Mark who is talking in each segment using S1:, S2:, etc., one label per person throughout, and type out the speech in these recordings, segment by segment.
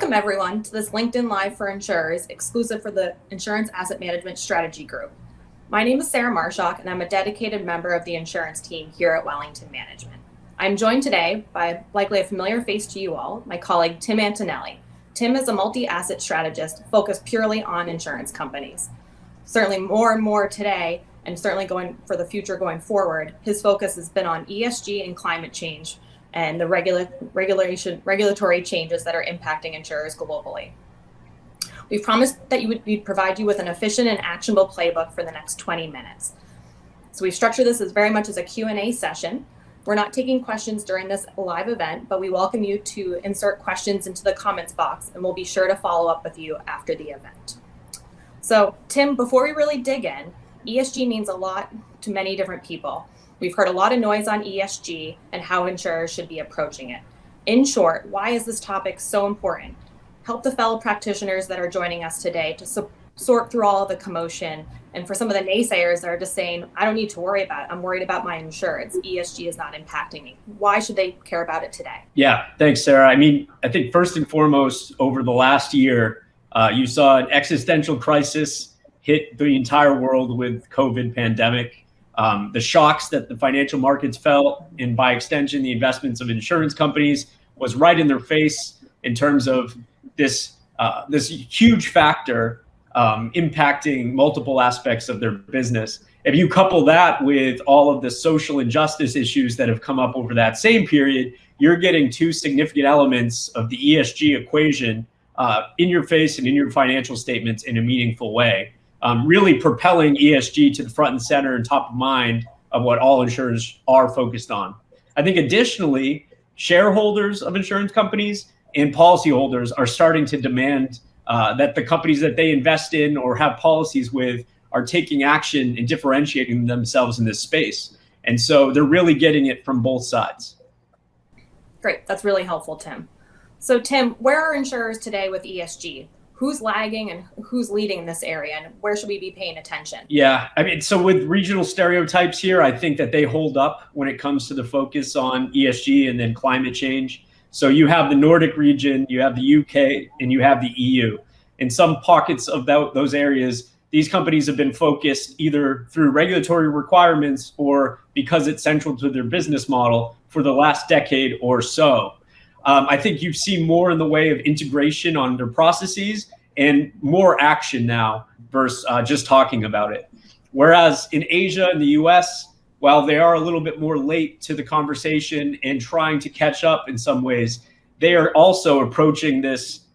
S1: Welcome everyone to this LinkedIn Live for Insurers, exclusive for the Insurance Asset Management Strategy Group. My name is Sarah Marschok, and I'm a dedicated member of the insurance team here at Wellington Management. I'm joined today by likely a familiar face to you all, my colleague Tim Antonelli. Tim is a multi-asset strategist focused purely on insurance companies. Certainly more and more today, and certainly going for the future going forward, his focus has been on ESG and climate change and the regulatory changes that are impacting insurers globally. We've promised that we'd provide you with an efficient and actionable playbook for the next 20 minutes. So we've structured this as very much as a Q&A session. We're not taking questions during this live event, but we welcome you to insert questions into the comments box, and we'll be sure to follow up with you after the event. So Tim, before we really dig in, ESG means a lot to many different people. We've heard a lot of noise on ESG and how insurers should be approaching it. In short, why is this topic so important? Help the fellow practitioners that are joining us today to sort through all of the commotion. And for some of the naysayers that are just saying, I don't need to worry about it. I'm worried about my insurance. ESG is not impacting me. Why should they care about it today?
S2: Yeah, thanks, Sarah. I think first and foremost, over the last year, you saw an existential crisis hit the entire world with COVID pandemic. The shocks that the financial markets felt, and by extension, the investments of insurance companies, was right in their face in terms of this huge factor impacting multiple aspects of their business. If you couple that with all of the social injustice issues that have come up over that same period, you're getting two significant elements of the ESG equation in your face and in your financial statements in a meaningful way. Really propelling ESG to the front and center and top of mind of what all insurers are focused on. I think additionally, shareholders of insurance companies and policyholders are starting to demand that the companies that they invest in or have policies with are taking action and differentiating themselves in this space. And so they're really getting it from both sides.
S1: Great, that's really helpful, Tim. So Tim, where are insurers today with ESG? Who's lagging and who's leading in this area, and where should we be paying attention?
S2: Yeah, so with regional stereotypes here, I think that they hold up when it comes to the focus on ESG and then climate change. So you have the Nordic region, you have the UK, and you have the EU. In some pockets of those areas, these companies have been focused either through regulatory requirements or because it's central to their business model for the last decade or so. I think you've seen more in the way of integration on their processes and more action now versus just talking about it. Whereas in Asia and the US, while they are a little bit more late to the conversation and trying to catch up in some ways, they are also approaching this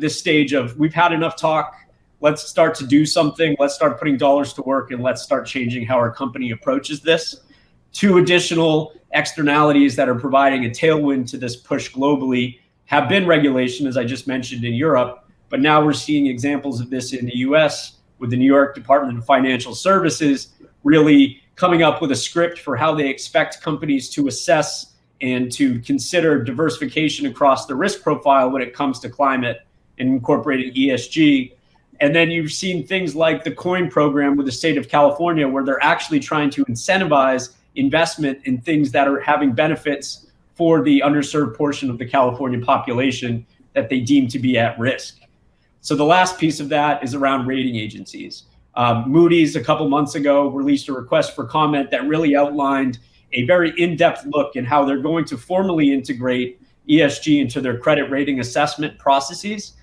S2: stage of, we've had enough talk, let's start to do something, let's start putting dollars to work, and let's start changing how our company approaches this. Two additional externalities that are providing a tailwind to this push globally have been regulation, as I just mentioned, in Europe, but now we're seeing examples of this in the US with the New York Department of Financial Services really coming up with a script for how they expect companies to assess and to consider diversification across the risk profile when it comes to climate and incorporating ESG. And then you've seen things like the COIN program with the state of California, where they're actually trying to incentivize investment in things that are having benefits for the underserved portion of the California population that they deem to be at risk. So the last piece of that is around rating agencies. Moody's a couple months ago released a request for comment that really outlined a very in-depth look in how they're going to formally integrate ESG into their credit rating assessment processes.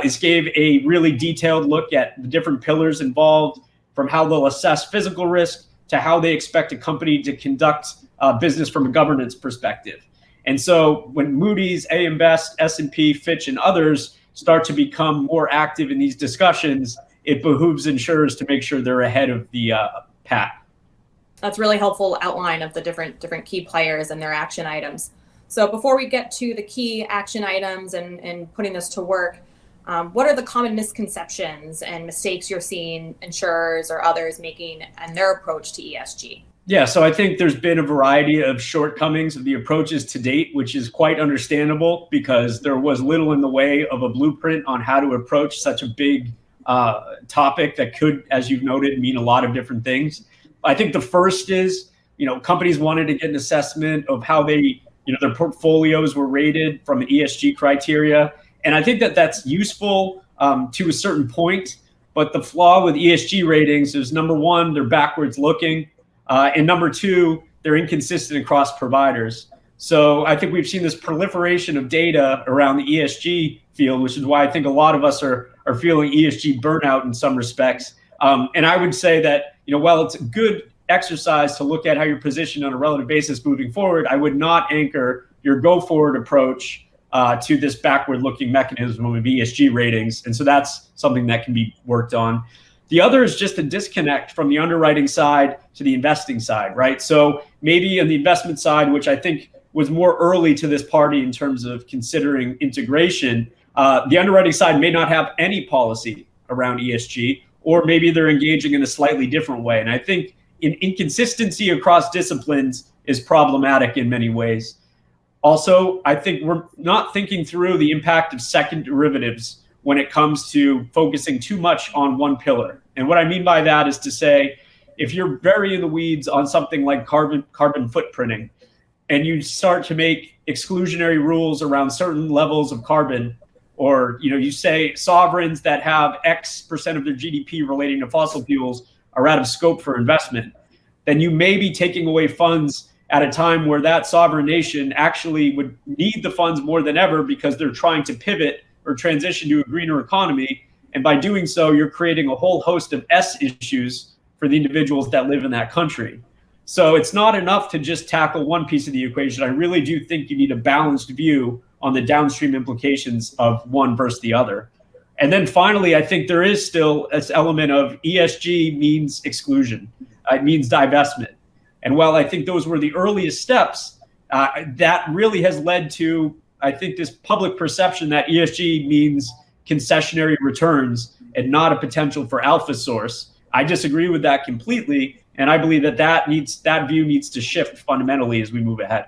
S2: This gave a really detailed look at the different pillars involved, from how they'll assess physical risk to how they expect a company to conduct business from a governance perspective. And so when Moody's, AM Best, S&P, Fitch, and others start to become more active in these discussions, it behooves insurers to make sure they're ahead of the pack.
S1: That's really helpful outline of the different key players and their action items. So before we get to the key action items and putting this to work, what are the common misconceptions and mistakes you're seeing insurers or others making and their approach to ESG?
S2: Yeah, so I think there's been a variety of shortcomings of the approaches to date, which is quite understandable because there was little in the way of a blueprint on how to approach such a big topic that could, as you've noted, mean a lot of different things. I think the first is, companies wanted to get an assessment of how they, their portfolios were rated from an ESG criteria. And I think that that's useful to a certain point. But the flaw with ESG ratings is, number one, they're backwards looking. And number two, they're inconsistent across providers. So I think we've seen this proliferation of data around the ESG field, which is why I think a lot of us are feeling ESG burnout in some respects. And I would say that, while it's a good exercise to look at how you're positioned on a relative basis moving forward, I would not anchor your go-forward approach to this backward-looking mechanism of ESG ratings. And so that's something that can be worked on. The other is just a disconnect from the underwriting side to the investing side, right? So maybe on the investment side, which I think was more early to this party in terms of considering integration, the underwriting side may not have any policy around ESG, or maybe they're engaging in a slightly different way. And I think inconsistency across disciplines is problematic in many ways. Also, I think we're not thinking through the impact of second derivatives when it comes to focusing too much on one pillar. And what I mean by that is to say, if you're very in the weeds on something like carbon footprinting, and you start to make exclusionary rules around certain levels of carbon, or you say sovereigns that have X% of their GDP relating to fossil fuels are out of scope for investment, then you may be taking away funds at a time where that sovereign nation actually would need the funds more than ever because they're trying to pivot or transition to a greener economy. And by doing so, you're creating a whole host of S issues for the individuals that live in that country. So it's not enough to just tackle one piece of the equation. I really do think you need a balanced view on the downstream implications of one versus the other. And then finally, I think there is still this element of ESG means exclusion. It means divestment. And while I think those were the earliest steps, that really has led to, I think, this public perception that ESG means concessionary returns and not a potential for alpha source. I disagree with that completely. And I believe that view needs to shift fundamentally as we move ahead.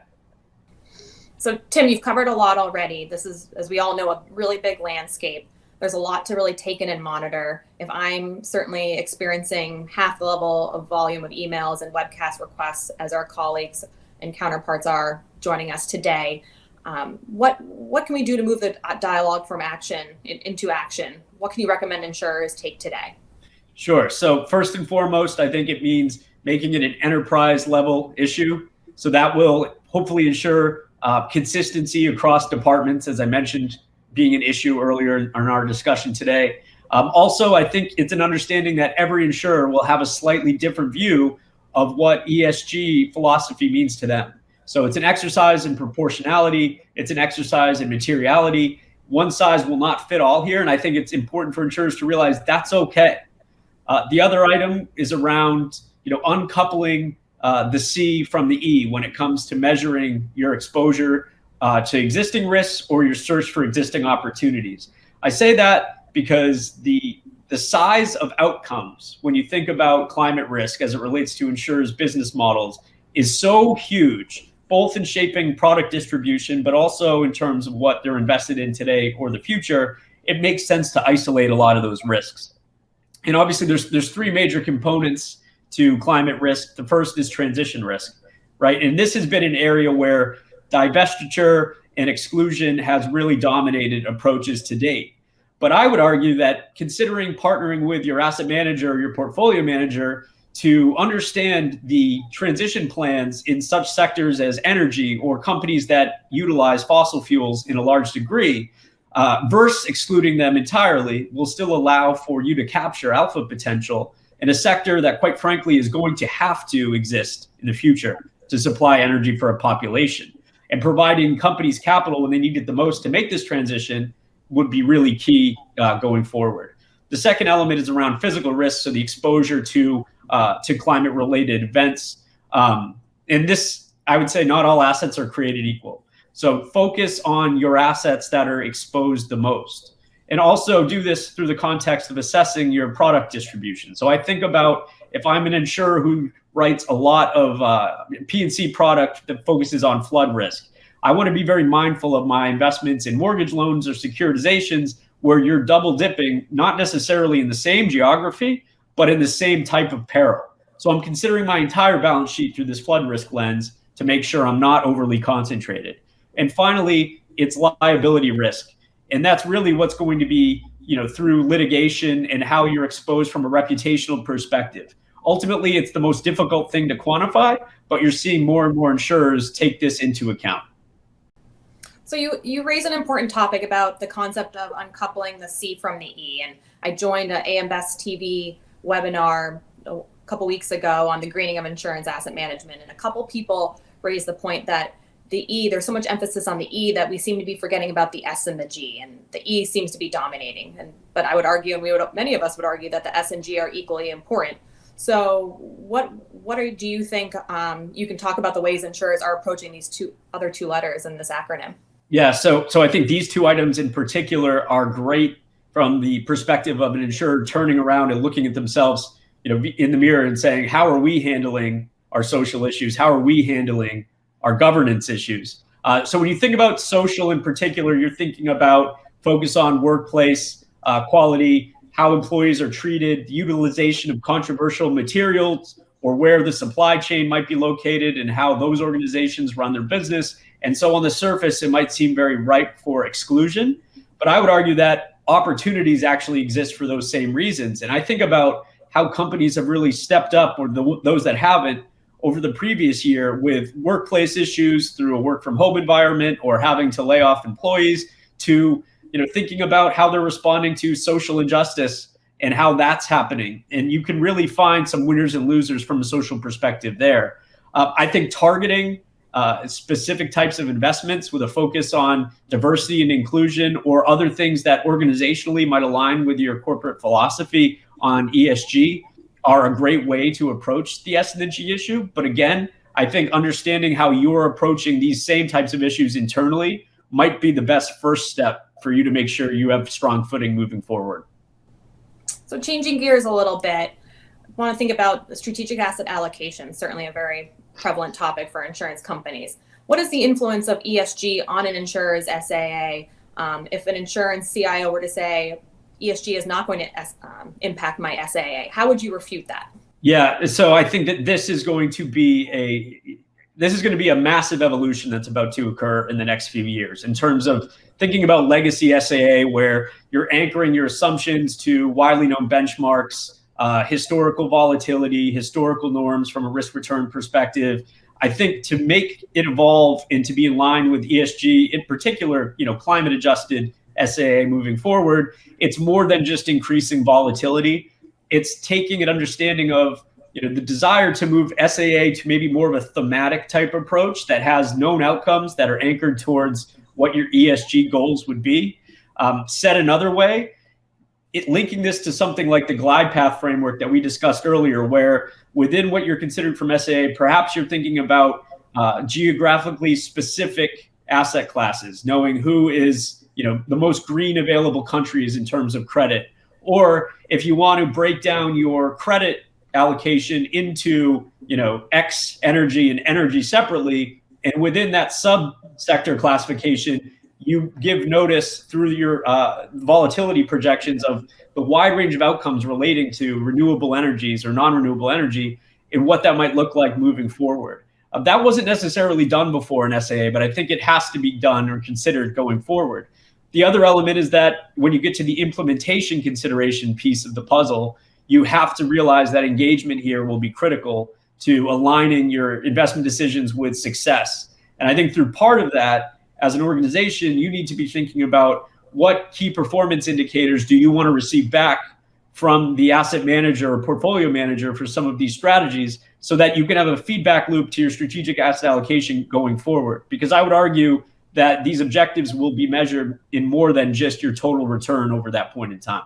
S1: So Tim, you've covered a lot already. This is, as we all know, a really big landscape. There's a lot to really take in and monitor. If I'm certainly experiencing half the level of volume of emails and webcast requests as our colleagues and counterparts are joining us today, what can we do to move the dialogue from action into action? What can you recommend insurers take today?
S2: Sure. So first and foremost, I think it means making it an enterprise level issue. So that will hopefully ensure consistency across departments, as I mentioned, being an issue earlier in our discussion today. Also, I think it's an understanding that every insurer will have a slightly different view of what ESG philosophy means to them. So it's an exercise in proportionality. It's an exercise in materiality. One size will not fit all here. And I think it's important for insurers to realize that's okay. The other item is around uncoupling the C from the E when it comes to measuring your exposure to existing risks or your search for existing opportunities. I say that because the size of outcomes when you think about climate risk as it relates to insurers' business models is so huge, both in shaping product distribution, but also in terms of what they're invested in today or the future. It makes sense to isolate a lot of those risks. And obviously there's three major components to climate risk. The first is transition risk, right? And this has been an area where divestiture and exclusion has really dominated approaches to date. But I would argue that considering partnering with your asset manager or your portfolio manager to understand the transition plans in such sectors as energy or companies that utilize fossil fuels in a large degree, versus excluding them entirely, will still allow for you to capture alpha potential in a sector that, quite frankly, is going to have to exist in the future to supply energy for a population. And providing companies capital when they need it the most to make this transition would be really key going forward. The second element is around physical risks, so the exposure to climate-related events. And this, I would say, not all assets are created equal. So focus on your assets that are exposed the most. And also do this through the context of assessing your product distribution. So I think about if I'm an insurer who writes a lot of P&C product that focuses on flood risk, I want to be very mindful of my investments in mortgage loans or securitizations where you're double dipping, not necessarily in the same geography, but in the same type of peril. So I'm considering my entire balance sheet through this flood risk lens to make sure I'm not overly concentrated. And finally, it's liability risk. And that's really what's going to be, through litigation and how you're exposed from a reputational perspective. Ultimately, it's the most difficult thing to quantify, but you're seeing more and more insurers take this into account.
S1: So you raise an important topic about the concept of uncoupling the C from the E. And I joined an AM Best TV webinar a couple weeks ago on the greening of insurance asset management. And a couple people raised the point that the E, there's so much emphasis on the E that we seem to be forgetting about the S and the G. And the E seems to be dominating. But I would argue, and many of us would argue, that the S and G are equally important. So what do you think you can talk about the ways insurers are approaching these other two letters in this acronym?
S2: Yeah, so I think these two items in particular are great from the perspective of an insurer turning around and looking at themselves, in the mirror and saying, how are we handling our social issues? How are we handling our governance issues? So when you think about social in particular, you're thinking about focus on workplace quality, how employees are treated, the utilization of controversial materials, or where the supply chain might be located and how those organizations run their business. And so on the surface, it might seem very ripe for exclusion, but I would argue that opportunities actually exist for those same reasons. And I think about how companies have really stepped up, or those that haven't, over the previous year with workplace issues through a work from home environment or having to lay off employees, to thinking about how they're responding to social injustice and how that's happening. And you can really find some winners and losers from a social perspective there. I think targeting specific types of investments with a focus on diversity and inclusion, or other things that organizationally might align with your corporate philosophy on ESG, are a great way to approach the S and the G issue. But again, I think understanding how you're approaching these same types of issues internally might be the best first step for you to make sure you have strong footing moving forward.
S1: So changing gears a little bit, I want to think about the strategic asset allocation, certainly a very prevalent topic for insurance companies. What is the influence of ESG on an insurer's SAA? If an insurance CIO were to say, ESG is not going to impact my SAA, how would you refute that?
S2: Yeah, so I think that this is going to be a massive evolution that's about to occur in the next few years in terms of thinking about legacy SAA, where you're anchoring your assumptions to widely known benchmarks, historical volatility, historical norms from a risk return perspective. I think to make it evolve and to be in line with ESG, in particular, climate adjusted SAA moving forward, it's more than just increasing volatility. It's taking an understanding of the desire to move SAA to maybe more of a thematic type approach that has known outcomes that are anchored towards what your ESG goals would be. Said another way, linking this to something like the glide path framework that we discussed earlier, where within what you're considered from SAA, perhaps you're thinking about geographically specific asset classes, knowing who is the most green available countries in terms of credit. Or if you want to break down your credit allocation into, X energy and energy separately, and within that sub-sector classification, you give notice through your volatility projections of the wide range of outcomes relating to renewable energies or non-renewable energy and what that might look like moving forward. That wasn't necessarily done before in SAA, but I think it has to be done or considered going forward. The other element is that when you get to the implementation consideration piece of the puzzle, you have to realize that engagement here will be critical to aligning your investment decisions with success. And I think through part of that, as an organization, you need to be thinking about what key performance indicators do you want to receive back from the asset manager or portfolio manager for some of these strategies, so that you can have a feedback loop to your strategic asset allocation going forward. Because I would argue that these objectives will be measured in more than just your total return over that point in time.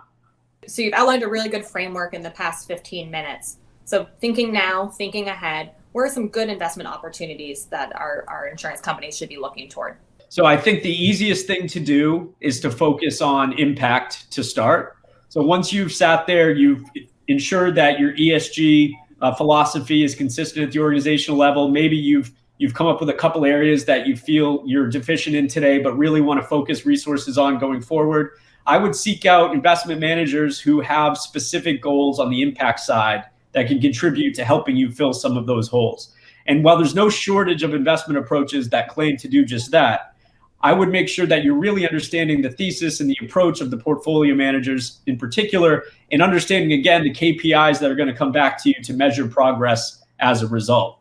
S1: So you've outlined a really good framework in the past 15 minutes. So thinking now, thinking ahead, where are some good investment opportunities that our insurance companies should be looking toward?
S2: So I think the easiest thing to do is to focus on impact to start. So once you've sat there, you've ensured that your ESG philosophy is consistent at the organizational level. Maybe you've come up with a couple areas that you feel you're deficient in today, but really want to focus resources on going forward. I would seek out investment managers who have specific goals on the impact side that can contribute to helping you fill some of those holes. And while there's no shortage of investment approaches that claim to do just that, I would make sure that you're really understanding the thesis and the approach of the portfolio managers in particular, and understanding, again, the KPIs that are going to come back to you to measure progress as a result.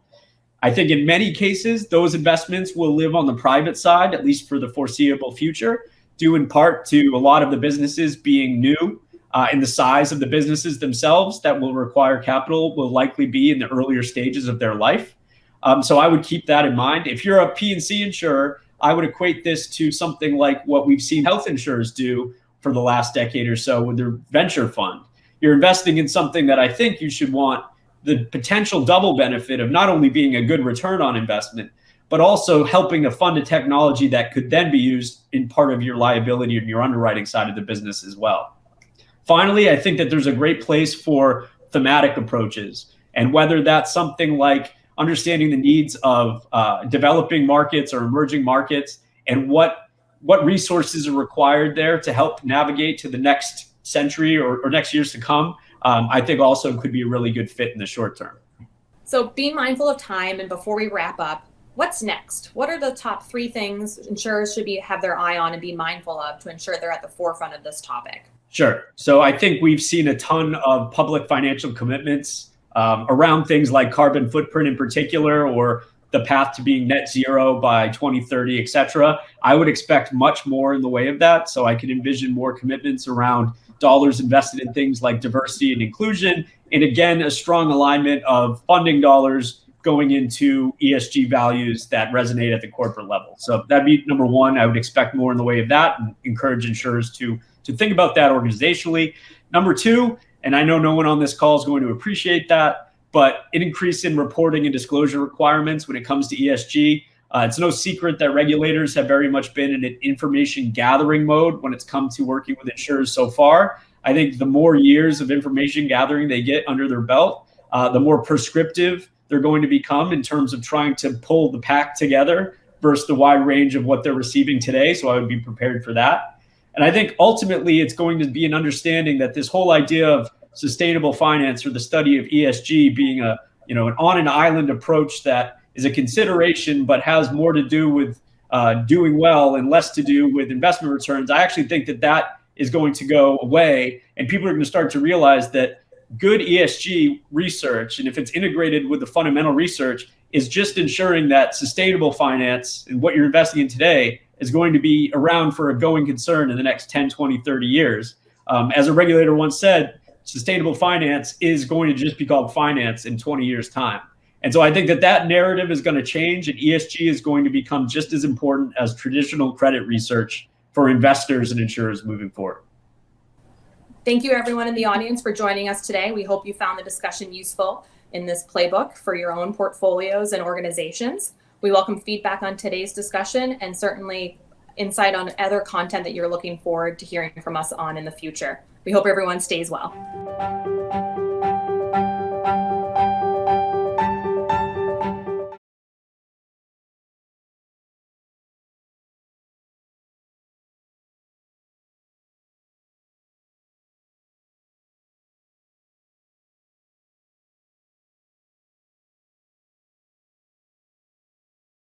S2: I think in many cases, those investments will live on the private side, at least for the foreseeable future, due in part to a lot of the businesses being new, and the size of the businesses themselves that will require capital will likely be in the earlier stages of their life. So I would keep that in mind. If you're a P&C insurer, I would equate this to something like what we've seen health insurers do for the last decade or so with their venture fund. You're investing in something that I think you should want the potential double benefit of not only being a good return on investment, but also helping to fund a technology that could then be used in part of your liability and your underwriting side of the business as well. Finally, I think that there's a great place for thematic approaches, and whether that's something like understanding the needs of developing markets or emerging markets and what resources are required there to help navigate to the next century or next years to come, I think also could be a really good fit in the short term.
S1: So being mindful of time, and before we wrap up, what's next? What are the top 3 things insurers should have their eye on and be mindful of to ensure they're at the forefront of this topic?
S2: Sure. So I think we've seen a ton of public financial commitments around things like carbon footprint in particular, or the path to being net zero by 2030, et cetera. I would expect much more in the way of that. So I could envision more commitments around dollars invested in things like diversity and inclusion. And again, a strong alignment of funding dollars going into ESG values that resonate at the corporate level. So that'd be number one. I would expect more in the way of that and encourage insurers to think about that organizationally. Number 2, and I know no one on this call is going to appreciate that, but an increase in reporting and disclosure requirements when it comes to ESG. It's no secret that regulators have very much been in an information gathering mode when it's come to working with insurers so far. I think the more years of information gathering they get under their belt, the more prescriptive they're going to become in terms of trying to pull the pack together versus the wide range of what they're receiving today. So I would be prepared for that. And I think ultimately it's going to be an understanding that this whole idea of sustainable finance, or the study of ESG, being an on an island approach that is a consideration but has more to do with doing well and less to do with investment returns. I actually think that is going to go away, and people are going to start to realize that good ESG research, and if it's integrated with the fundamental research, is just ensuring that sustainable finance and what you're investing in today is going to be around for a going concern in the next 10, 20, 30 years. As a regulator once said, sustainable finance is going to just be called finance in 20 years' time. And so I think that narrative is going to change, and ESG is going to become just as important as traditional credit research for investors and insurers moving forward.
S1: Thank you, everyone in the audience, for joining us today. We hope you found the discussion useful in this playbook for your own portfolios and organizations. We welcome feedback on today's discussion, and certainly insight on other content that you're looking forward to hearing from us on in the future. We hope everyone stays well.